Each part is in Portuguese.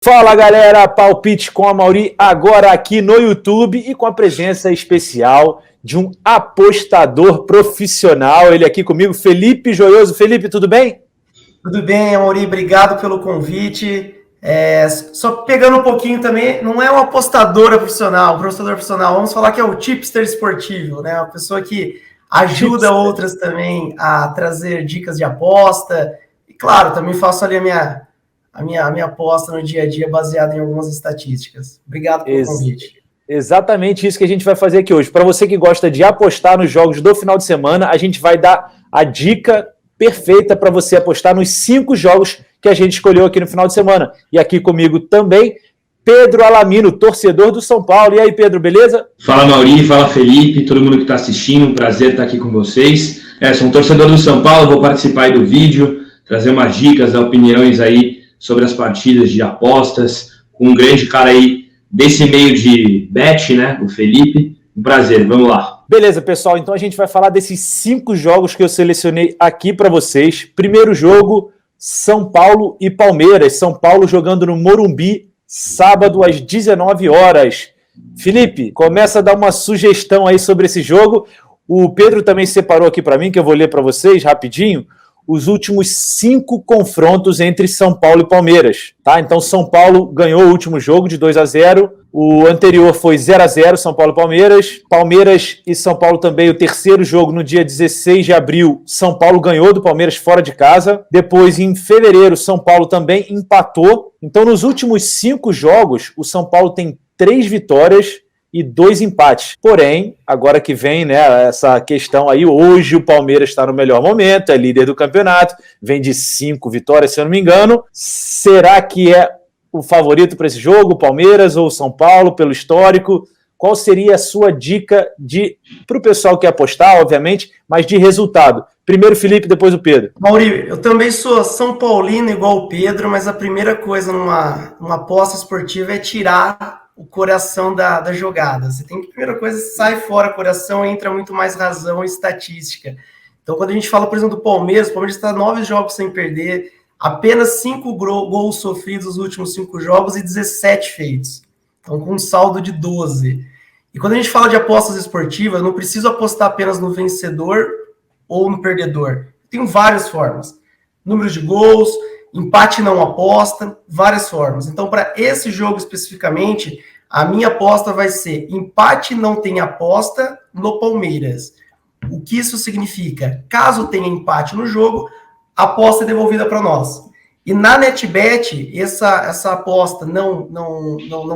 Fala galera, palpite com a Mauri agora aqui no YouTube e com a presença especial de um apostador profissional. Ele aqui comigo, Felipe Joioso. Felipe, tudo bem? Tudo bem, Mauri, obrigado pelo convite. Só pegando um pouquinho também, não é um apostador profissional, vamos falar que é o tipster esportivo, né? Uma pessoa que ajuda outras também a trazer dicas de aposta. E claro, também faço ali a minha aposta no dia a dia baseada em algumas estatísticas. Obrigado pelo convite. Exatamente isso que a gente vai fazer aqui hoje. Para você que gosta de apostar nos jogos do final de semana, a gente vai dar a dica perfeita para você apostar nos 5 jogos que a gente escolheu aqui no final de semana. E aqui comigo também, Pedro Alamino, torcedor do São Paulo. E aí, Pedro, beleza? Fala, Mauri, fala, Felipe, todo mundo que está assistindo, um prazer estar aqui com vocês. Sou um torcedor do São Paulo, vou participar aí do vídeo, trazer umas dicas, opiniões aí sobre as partidas de apostas, com um grande cara aí desse meio de bet, né, o Felipe. Um prazer, vamos lá. Beleza, pessoal, então a gente vai falar desses 5 jogos que eu selecionei aqui para vocês. Primeiro jogo, São Paulo e Palmeiras. São Paulo jogando no Morumbi, sábado às 19 horas. Felipe, começa a dar uma sugestão aí sobre esse jogo. O Pedro também separou aqui para mim, que eu vou ler para vocês rapidinho, os últimos 5 confrontos entre São Paulo e Palmeiras. Tá? Então, São Paulo ganhou o último jogo de 2-0. O anterior foi 0-0, São Paulo e Palmeiras. Palmeiras e São Paulo também, o terceiro jogo no dia 16 de abril, São Paulo ganhou do Palmeiras fora de casa. Depois, em fevereiro, São Paulo também empatou. Então, nos últimos 5 jogos, o São Paulo tem 3 vitórias e 2 empates. Porém, agora que vem, né, essa questão aí, hoje o Palmeiras está no melhor momento, é líder do campeonato, vem de 5 vitórias, se eu não me engano. Será que é o favorito para esse jogo, Palmeiras ou São Paulo, pelo histórico? Qual seria a sua dica para o pessoal que apostar, obviamente, mas de resultado? Primeiro Felipe, depois o Pedro. Mauri, eu também sou São Paulino igual o Pedro, mas a primeira coisa numa aposta esportiva é tirar o coração da jogada. Você tem que, primeira coisa, sai fora coração, entra muito mais razão e estatística. Então, quando a gente fala, por exemplo, do Palmeiras, o Palmeiras está 9 jogos sem perder, apenas 5 gols sofridos nos últimos 5 jogos e 17 feitos. Então, com um saldo de 12. E quando a gente fala de apostas esportivas, eu não preciso apostar apenas no vencedor ou no perdedor. Tem várias formas. Número de gols, empate não aposta, várias formas. Então, para esse jogo especificamente, a minha aposta vai ser empate não tem aposta no Palmeiras. O que isso significa? Caso tenha empate no jogo, a aposta é devolvida para nós. E na NetBet, essa aposta não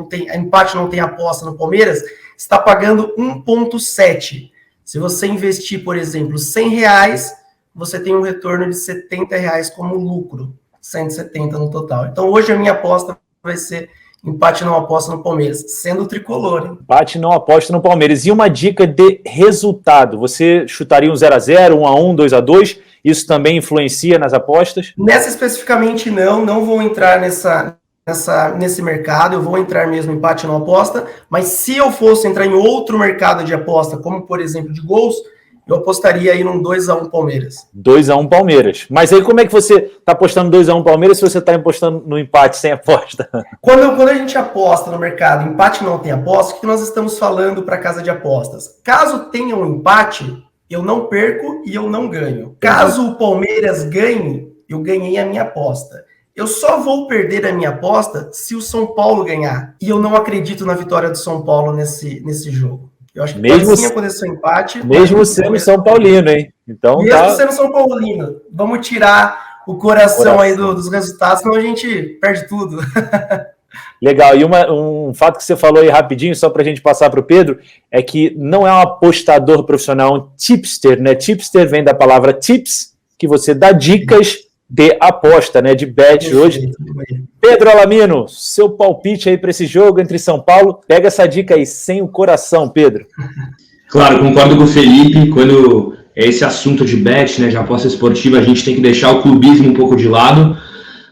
tem, empate não tem aposta no Palmeiras, está pagando 1,7. Se você investir, por exemplo, R$100, você tem um retorno de R$70 como lucro. 170 no total. Então, hoje a minha aposta vai ser empate não aposta no Palmeiras, sendo tricolor. Hein? Empate não aposta no Palmeiras. E uma dica de resultado? Você chutaria um 0-0, 1-1, 2-2? Isso também influencia nas apostas? Nessa especificamente não vou entrar nesse mercado, eu vou entrar mesmo empate não aposta, mas se eu fosse entrar em outro mercado de aposta, como por exemplo de gols, eu apostaria aí num 2-1 Palmeiras. 2-1 Palmeiras. Mas aí como é que você está apostando 2-1 Palmeiras se você está apostando no empate sem aposta? Quando a gente aposta no mercado, empate não tem aposta, o que nós estamos falando para a casa de apostas? Caso tenha um empate, eu não perco e eu não ganho. Caso o Palmeiras ganhe, eu ganhei a minha aposta. Eu só vou perder a minha aposta se o São Paulo ganhar. E eu não acredito na vitória do São Paulo nesse jogo. Eu acho que mesmo sim acontecer um empate. Mesmo sendo São Paulino, hein? Então, mesmo sendo São Paulino. Vamos tirar o coração aí dos resultados, senão a gente perde tudo. Legal. E um fato que você falou aí rapidinho, só para a gente passar para o Pedro, é que não é um apostador profissional, um tipster, né? Tipster vem da palavra tips, que você dá dicas de aposta, né? De bet hoje. Pedro Alamino, seu palpite aí para esse jogo entre São Paulo. Pega essa dica aí, sem o coração, Pedro. Claro, concordo com o Felipe. Quando é esse assunto de bet, né, de aposta esportiva, a gente tem que deixar o clubismo um pouco de lado.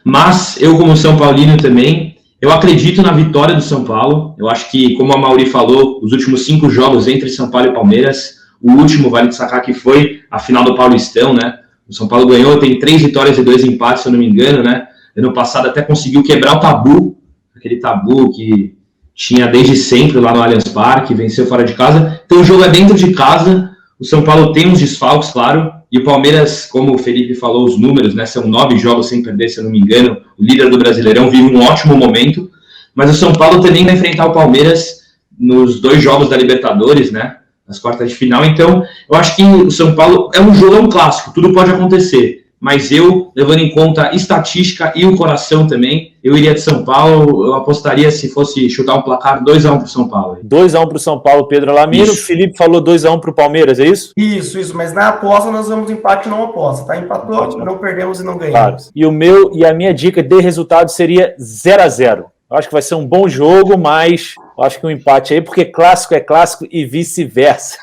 Mas eu, como São Paulino também, eu acredito na vitória do São Paulo. Eu acho que, como a Mauri falou, os últimos 5 jogos entre São Paulo e Palmeiras, o último, vale destacar que foi a final do Paulistão, né? O São Paulo ganhou, tem 3 vitórias e 2 empates, se eu não me engano, né? Ano passado até conseguiu quebrar o tabu aquele tabu que tinha desde sempre lá no Allianz Parque, venceu fora de casa. Então o jogo é dentro de casa, o São Paulo tem uns desfalques, claro, e o Palmeiras, como o Felipe falou, os números, né, são 9 jogos sem perder, se eu não me engano, o líder do Brasileirão vive um ótimo momento, mas o São Paulo também vai enfrentar o Palmeiras nos 2 jogos da Libertadores, né, nas quartas de final. Então eu acho que o São Paulo é um clássico, tudo pode acontecer. Mas eu, levando em conta a estatística e o coração também, eu iria de São Paulo, eu apostaria se fosse chutar um placar 2-1 para o São Paulo. 2-1 para o São Paulo, Pedro Alamino. O Felipe falou 2-1 para o Palmeiras, é isso? Isso, mas na aposta nós vamos empate não aposta, tá? Empatou, não perdemos e não ganhamos. Claro. E a minha dica de resultado seria 0-0. Eu acho que vai ser um bom jogo, mas eu acho que um empate aí, porque clássico é clássico e vice-versa.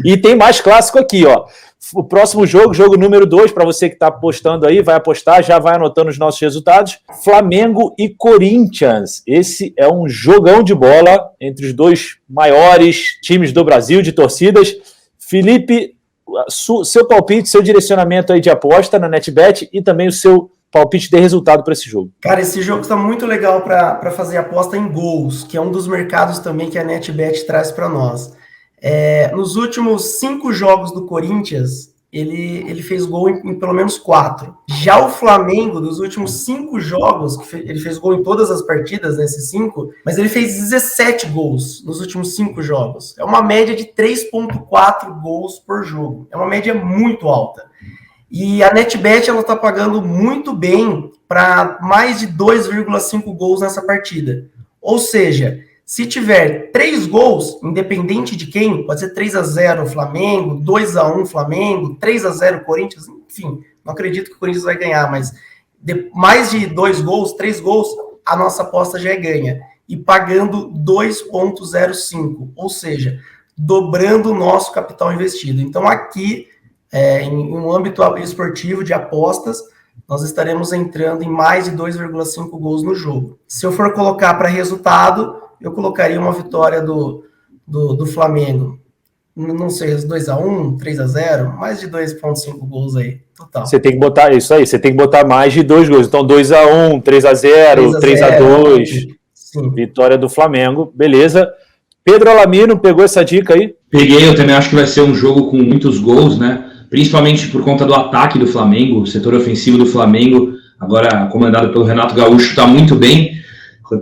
E tem mais clássico aqui, ó. O próximo jogo, jogo número 2, para você que está apostando aí, vai apostar, já vai anotando os nossos resultados. Flamengo e Corinthians. Esse é um jogão de bola entre os 2 maiores times do Brasil de torcidas. Felipe, seu palpite, seu direcionamento aí de aposta na NetBet e também o seu palpite de resultado para esse jogo. Cara, esse jogo está muito legal para fazer aposta em gols, que é um dos mercados também que a NetBet traz para nós. Nos últimos 5 jogos do Corinthians, ele fez gol em pelo menos 4. Já o Flamengo, dos últimos 5 jogos, ele fez gol em todas as partidas, nesses 5, mas ele fez 17 gols nos últimos 5 jogos. É uma média de 3,4 gols por jogo. É uma média muito alta. E a NetBet está pagando muito bem para mais de 2,5 gols nessa partida. Ou seja, se tiver 3 gols, independente de quem, pode ser 3-0 Flamengo, 2-1 Flamengo, 3-0 Corinthians, enfim, não acredito que o Corinthians vai ganhar, mas mais de 2 gols, 3 gols, a nossa aposta já é ganha. E pagando 2,05, ou seja, dobrando o nosso capital investido. Então aqui, em um âmbito esportivo de apostas, nós estaremos entrando em mais de 2,5 gols no jogo. Se eu for colocar para resultado, eu colocaria uma vitória do Flamengo. Não sei, 2-1, 3-0, mais de 2,5 gols aí, total. Você tem que botar isso aí, você tem que botar mais de 2 gols. Então 2-1, 3-0, 3-2. Vitória do Flamengo, beleza. Pedro Alamino, pegou essa dica aí? Peguei, eu também acho que vai ser um jogo com muitos gols, né? Principalmente por conta do ataque do Flamengo, o setor ofensivo do Flamengo, agora comandado pelo Renato Gaúcho, está muito bem.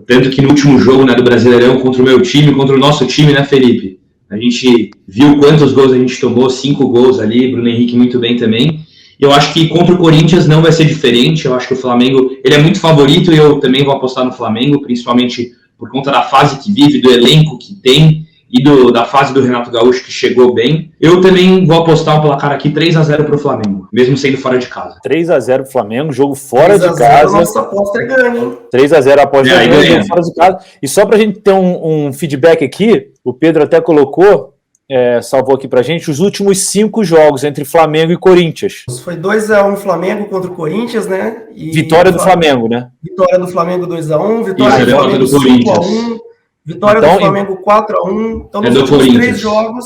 Tanto que no último jogo, né, do Brasileirão contra o meu time, contra o nosso time, né, Felipe? A gente viu quantos gols a gente tomou, 5 gols ali, Bruno Henrique muito bem também. Eu acho que contra o Corinthians não vai ser diferente, eu acho que o Flamengo, ele é muito favorito e eu também vou apostar no Flamengo, principalmente por conta da fase que vive, do elenco que tem e da fase do Renato Gaúcho que chegou bem. Eu também vou apostar um placar aqui 3-0 para o Flamengo, mesmo sendo fora de casa. 3-0 para o Flamengo, jogo fora de casa. Nossa aposta é ganha, hein? 3-0 a aposta é ganha, jogo fora de casa. E só para a gente ter um feedback aqui, o Pedro até colocou, salvou aqui para a gente, os últimos 5 jogos entre Flamengo e Corinthians. Foi 2-1 Flamengo contra o Corinthians, né? E vitória do Flamengo, né? Vitória do Flamengo 2-1, vitória do Flamengo 5-1. Vitória então, do Flamengo 4-1. Então, nos últimos 3 jogos,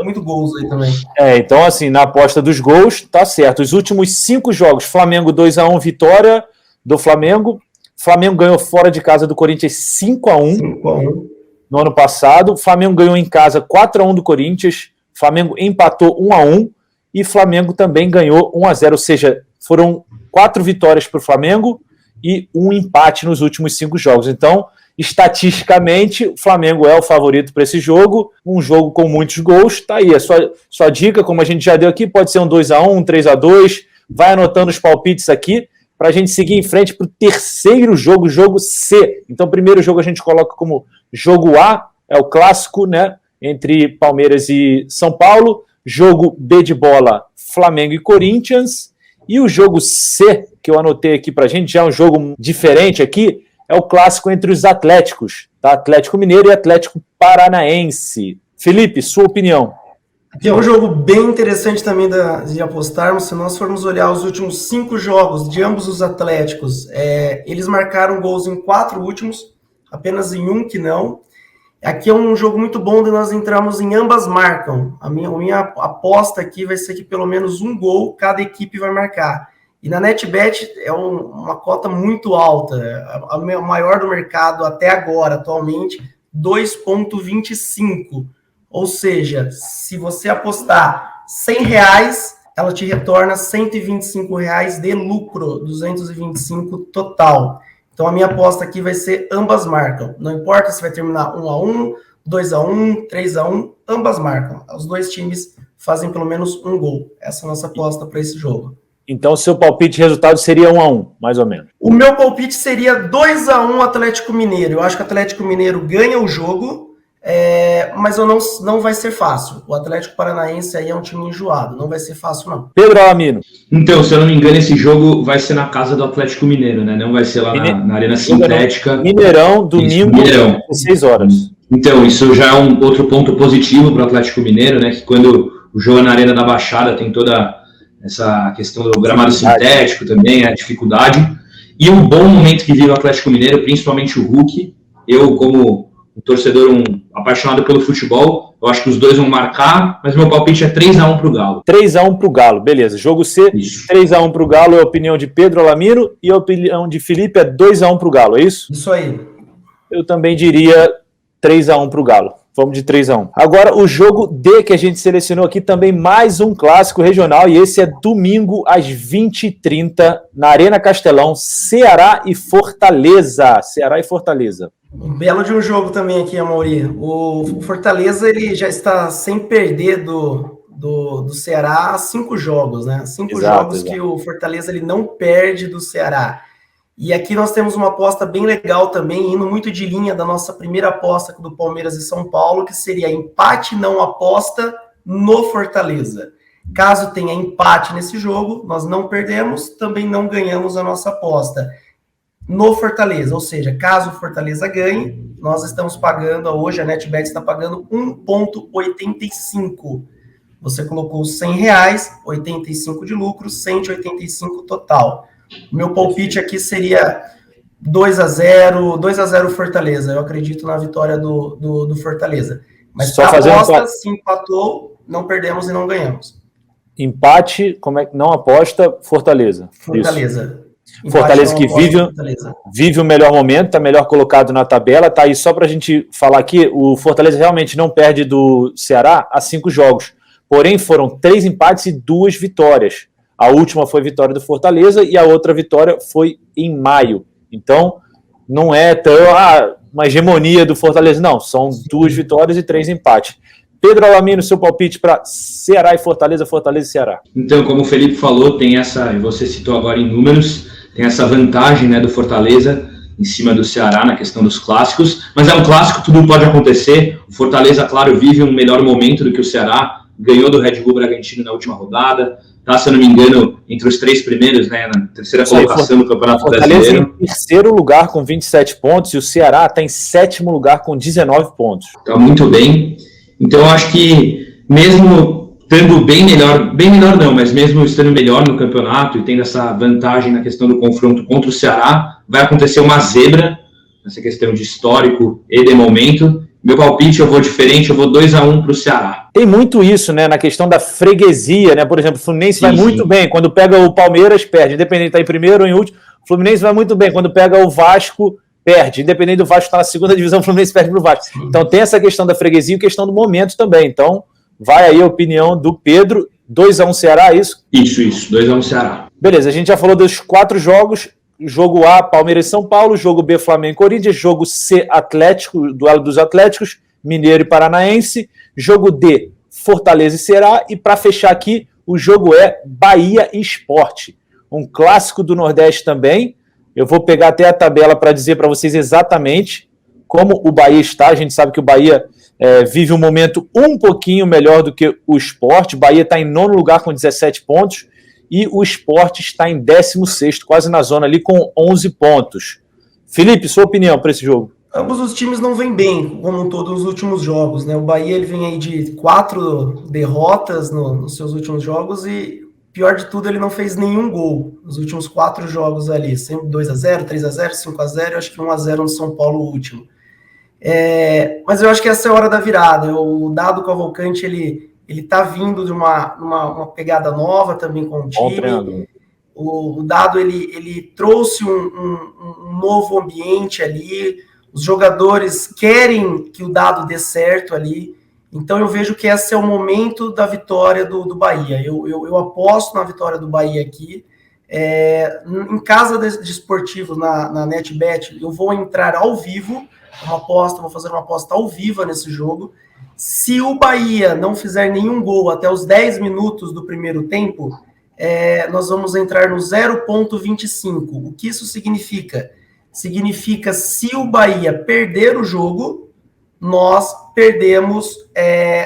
muito gols aí também. Então, assim, na aposta dos gols, tá certo. Os últimos 5 jogos, Flamengo 2-1, vitória do Flamengo. Flamengo ganhou fora de casa do Corinthians 5-1 no ano passado. Flamengo ganhou em casa 4-1 do Corinthians. Flamengo empatou 1-1. E Flamengo também ganhou 1-0. Ou seja, foram 4 vitórias para o Flamengo e 1 empate nos últimos 5 jogos. Então, estatisticamente, o Flamengo é o favorito para esse jogo, um jogo com muitos gols. Tá aí, a sua dica, como a gente já deu aqui, pode ser um 2-1, um 3-2. Vai anotando os palpites aqui para a gente seguir em frente para o terceiro jogo, jogo C. Então, o primeiro jogo a gente coloca como jogo A, é o clássico, né, entre Palmeiras e São Paulo. Jogo B de bola, Flamengo e Corinthians. E o jogo C, que eu anotei aqui para a gente, já é um jogo diferente aqui, é o clássico entre os Atléticos, tá? Atlético Mineiro e Atlético Paranaense. Felipe, sua opinião? Aqui é um jogo bem interessante também de apostarmos. Se nós formos olhar os últimos 5 jogos de ambos os Atléticos, eles marcaram gols em 4 últimos, apenas em 1 que não. Aqui é um jogo muito bom onde nós entramos em ambas marcam. A minha aposta aqui vai ser que pelo menos 1 gol cada equipe vai marcar. E na NetBet é uma cota muito alta, a maior do mercado até agora, atualmente, 2,25. Ou seja, se você apostar R$100, ela te retorna R$125 de lucro, 225 total. Então a minha aposta aqui vai ser ambas marcam. Não importa se vai terminar 1-1, 2-1, 3-1, ambas marcam. Os dois times fazem pelo menos um gol. Essa é a nossa aposta para esse jogo. Então, seu palpite de resultado seria 1-1, mais ou menos. O meu palpite seria 2-1 Atlético Mineiro. Eu acho que o Atlético Mineiro ganha o jogo, mas não vai ser fácil. O Atlético Paranaense aí é um time enjoado, não vai ser fácil, não. Pedro Alamino. Então, se eu não me engano, esse jogo vai ser na casa do Atlético Mineiro, né? Não vai ser lá na Arena Sintética. Mineirão, domingo, 16 horas. Então, isso já é um outro ponto positivo para o Atlético Mineiro, né? Que quando o jogo é na Arena da Baixada tem toda essa questão do gramado sintético também, a dificuldade. E um bom momento que vive o Atlético Mineiro, principalmente o Hulk. Eu, como um torcedor, apaixonado pelo futebol, eu acho que os dois vão marcar, mas meu palpite é 3-1 para o Galo. 3-1 para o Galo, beleza. Jogo C, 3-1 para o Galo é a opinião de Pedro Alamino e a opinião de Felipe é 2-1 para o Galo, é isso? Isso aí. Eu também diria 3-1 para o Galo. Vamos de 3-1. Agora, o jogo D que a gente selecionou aqui, também mais um clássico regional, e esse é domingo às 20h30, na Arena Castelão, Ceará e Fortaleza. Ceará e Fortaleza. Um belo de um jogo também aqui, Amaury. O Fortaleza ele já está sem perder do Ceará há 5 jogos, né? 5 jogos que o Fortaleza ele não perde do Ceará. E aqui nós temos uma aposta bem legal também, indo muito de linha da nossa primeira aposta do Palmeiras e São Paulo, que seria empate não aposta no Fortaleza. Caso tenha empate nesse jogo, nós não perdemos, também não ganhamos a nossa aposta no Fortaleza. Ou seja, caso o Fortaleza ganhe, nós estamos pagando, hoje a NetBet está pagando 1,85. Você colocou R$100, 85 de lucro, 185 total. O meu palpite aqui seria 2-0 Fortaleza. Eu acredito na vitória do Fortaleza. Mas só fazer aposta, se empatou, não perdemos e não ganhamos. Empate, como é que não aposta? Fortaleza. Fortaleza. Fortaleza que vive o melhor momento, está melhor colocado na tabela. Tá aí só para a gente falar aqui, o Fortaleza realmente não perde do Ceará há 5 jogos. Porém, foram 3 empates e 2 vitórias. A última foi vitória do Fortaleza e a outra vitória foi em maio. Então, não é tão uma hegemonia do Fortaleza, não. São 2 vitórias e 3 empates. Pedro Alamino, seu palpite para Ceará e Fortaleza, Fortaleza e Ceará. Então, como o Felipe falou, tem essa, e você citou agora em números, tem essa vantagem, né, do Fortaleza em cima do Ceará na questão dos clássicos, mas é um clássico, tudo pode acontecer. O Fortaleza, claro, vive um melhor momento do que o Ceará, ganhou do Red Bull Bragantino na última rodada, tá, se eu não me engano, entre os 3 primeiros, né, na terceira colocação do Campeonato Brasileiro. Em terceiro lugar com 27 pontos e o Ceará está em 7º lugar com 19 pontos. Tá muito bem. Então, eu acho que mesmo estando bem melhor não, mas mesmo estando melhor no campeonato e tendo essa vantagem na questão do confronto contra o Ceará, vai acontecer uma zebra, nessa questão de histórico e de momento. Meu palpite, eu vou diferente, eu vou 2-1 para o Ceará. Tem muito isso, né, na questão da freguesia, né? Por exemplo, o Fluminense vai muito bem, quando pega o Palmeiras, perde, independente de estar em primeiro ou em último. O Fluminense vai muito bem, quando pega o Vasco, perde, independente do Vasco estar na segunda divisão, o Fluminense perde para o Vasco. Então tem essa questão da freguesia e questão do momento também. Então vai aí a opinião do Pedro, 2-1 Ceará, é isso? Isso, 2-1 Ceará. Beleza, a gente já falou dos 4 jogos. Jogo A, Palmeiras e São Paulo. Jogo B, Flamengo e Corinthians. Jogo C, Atlético, duelo dos Atléticos, Mineiro e Paranaense. Jogo D, Fortaleza e Ceará. E para fechar aqui, o jogo é Bahia e Sport. Um clássico do Nordeste também. Eu vou pegar até a tabela para dizer para vocês exatamente como o Bahia está. A gente sabe que o Bahia vive um momento um pouquinho melhor do que o Sport. O Bahia está em 9º lugar com 17 pontos. E o Sport está em 16º, quase na zona ali, com 11 pontos. Felipe, sua opinião para esse jogo? Ambos os times não vêm bem, como um todo, nos últimos jogos, né? O Bahia ele vem aí de 4 derrotas nos seus últimos jogos e, pior de tudo, ele não fez nenhum gol nos últimos 4 jogos ali. Sempre 2-0, 3-0, 5-0, acho que 1-0 no São Paulo o último. Mas eu acho que essa é a hora da virada. O Dado Cavalcante, ele tá vindo de uma pegada nova também com o time. O Dado ele trouxe um novo ambiente ali, os jogadores querem que o Dado dê certo ali, então eu vejo que esse é o momento da vitória do Bahia. Eu aposto na vitória do Bahia aqui. Em casa de esportivos, na NetBet, eu vou entrar ao vivo, vou fazer uma aposta ao vivo nesse jogo. Se o Bahia não fizer nenhum gol até os 10 minutos do primeiro tempo, nós vamos entrar no 0,25. O que isso significa? Significa se o Bahia perder o jogo, nós perdemos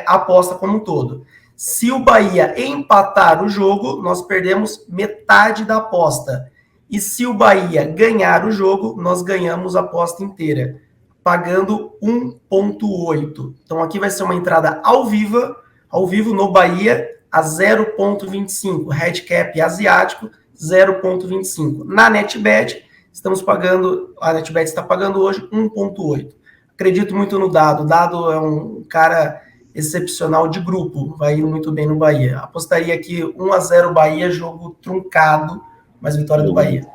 a aposta como um todo. Se o Bahia empatar o jogo, nós perdemos metade da aposta. E se o Bahia ganhar o jogo, nós ganhamos a aposta inteira, pagando 1,8. Então aqui vai ser uma entrada ao vivo no Bahia, a 0,25. Handicap asiático, 0,25. Na NetBet, a NetBet está pagando hoje 1,8. Acredito muito no Dado. O Dado é um cara excepcional de grupo, vai ir muito bem no Bahia. Apostaria aqui 1-0 Bahia, jogo truncado, mas vitória do Bahia.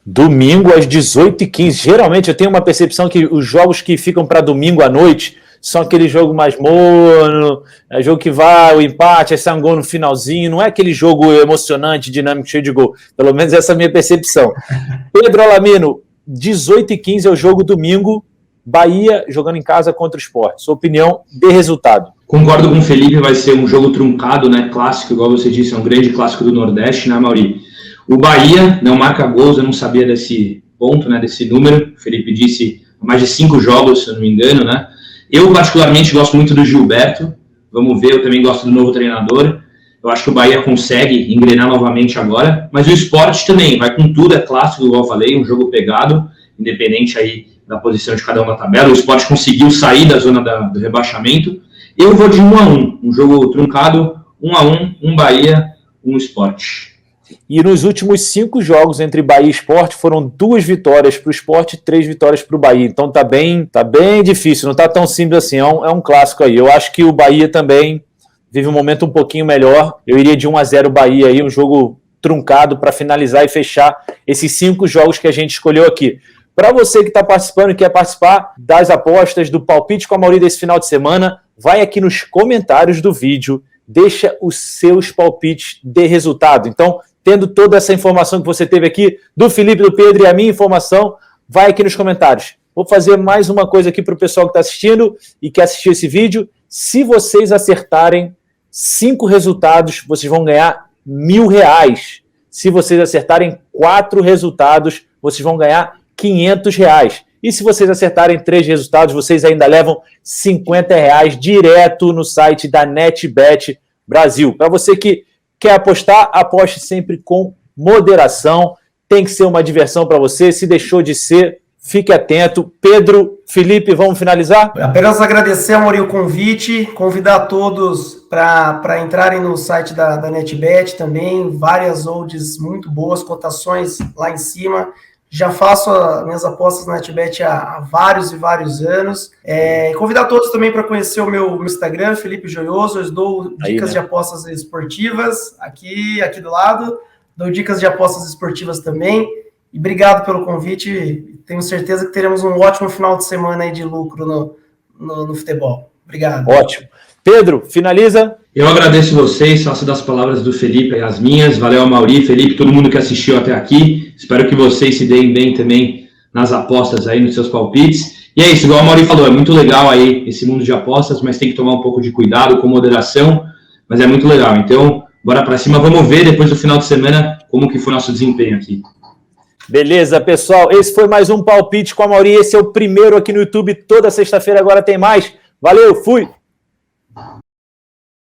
Domingo às 18h15. Geralmente eu tenho uma percepção que os jogos que ficam para domingo à noite são aquele jogo mais morno, jogo que vai, o empate, aí sai um gol no finalzinho, não é aquele jogo emocionante, dinâmico, cheio de gol. Pelo menos essa é a minha percepção. Pedro Alamino, 18h15 é o jogo domingo, Bahia jogando em casa contra o Sport. Sua opinião de resultado? Concordo com o Felipe, vai ser um jogo truncado, né? Clássico, igual você disse, é um grande clássico do Nordeste, né, Mauri? O Bahia não marca gols, eu não sabia desse ponto, né, desse número. O Felipe disse mais de 5 jogos, se eu não me engano, né? Eu, particularmente, gosto muito do Gilberto. Vamos ver, eu também gosto do novo treinador. Eu acho que o Bahia consegue engrenar novamente agora. Mas o Sport também vai com tudo, é clássico, igual eu falei, um jogo pegado, independente aí da posição de cada um na tabela. O Sport conseguiu sair da zona do rebaixamento. Eu vou de 1-1, um jogo truncado, 1-1, um Bahia, um Sport. E nos últimos 5 jogos entre Bahia e Sport, foram 2 vitórias para o Sport e 3 vitórias para o Bahia. Então tá bem difícil, não tá tão simples assim, é um clássico aí. Eu acho que o Bahia também vive um momento um pouquinho melhor. Eu iria de 1-0 Bahia aí, um jogo truncado para finalizar e fechar esses 5 jogos que a gente escolheu aqui. Para você que está participando e quer participar das apostas do Palpite com a Mauri desse final de semana, vai aqui nos comentários do vídeo, deixa os seus palpites de resultado. Então, tendo toda essa informação que você teve aqui, do Felipe, do Pedro e a minha informação, vai aqui nos comentários. Vou fazer mais uma coisa aqui para o pessoal que está assistindo e quer assistir esse vídeo. Se vocês acertarem 5 resultados, vocês vão ganhar R$1.000. Se vocês acertarem 4 resultados, vocês vão ganhar R$500. E se vocês acertarem 3 resultados, vocês ainda levam R$50 direto no site da NetBet Brasil. Para você que quer apostar, aposte sempre com moderação. Tem que ser uma diversão para você. Se deixou de ser, fique atento. Pedro, Felipe, vamos finalizar? Apenas agradecer, Amorim, o convite, convidar todos para entrarem no site da NetBet também. Várias odds muito boas, cotações lá em cima. Já faço minhas apostas na NetBet há vários e vários anos. Convidar todos também para conhecer o meu Instagram, Felipe Joioso. Eu dou dicas de apostas esportivas aqui do lado. Dou dicas de apostas esportivas também. E obrigado pelo convite. Tenho certeza que teremos um ótimo final de semana aí de lucro no futebol. Obrigado. Ótimo. Pedro, finaliza. Eu agradeço vocês, faço das palavras do Felipe e as minhas. Valeu, Mauri, Felipe, todo mundo que assistiu até aqui. Espero que vocês se deem bem também nas apostas aí, nos seus palpites. E é isso, igual o Mauri falou, é muito legal aí esse mundo de apostas, mas tem que tomar um pouco de cuidado, com moderação, mas é muito legal. Então, bora pra cima, vamos ver depois do final de semana como que foi nosso desempenho aqui. Beleza, pessoal, esse foi mais um Palpite com a Mauri. Esse é o primeiro aqui no YouTube, toda sexta-feira agora tem mais. Valeu, fui!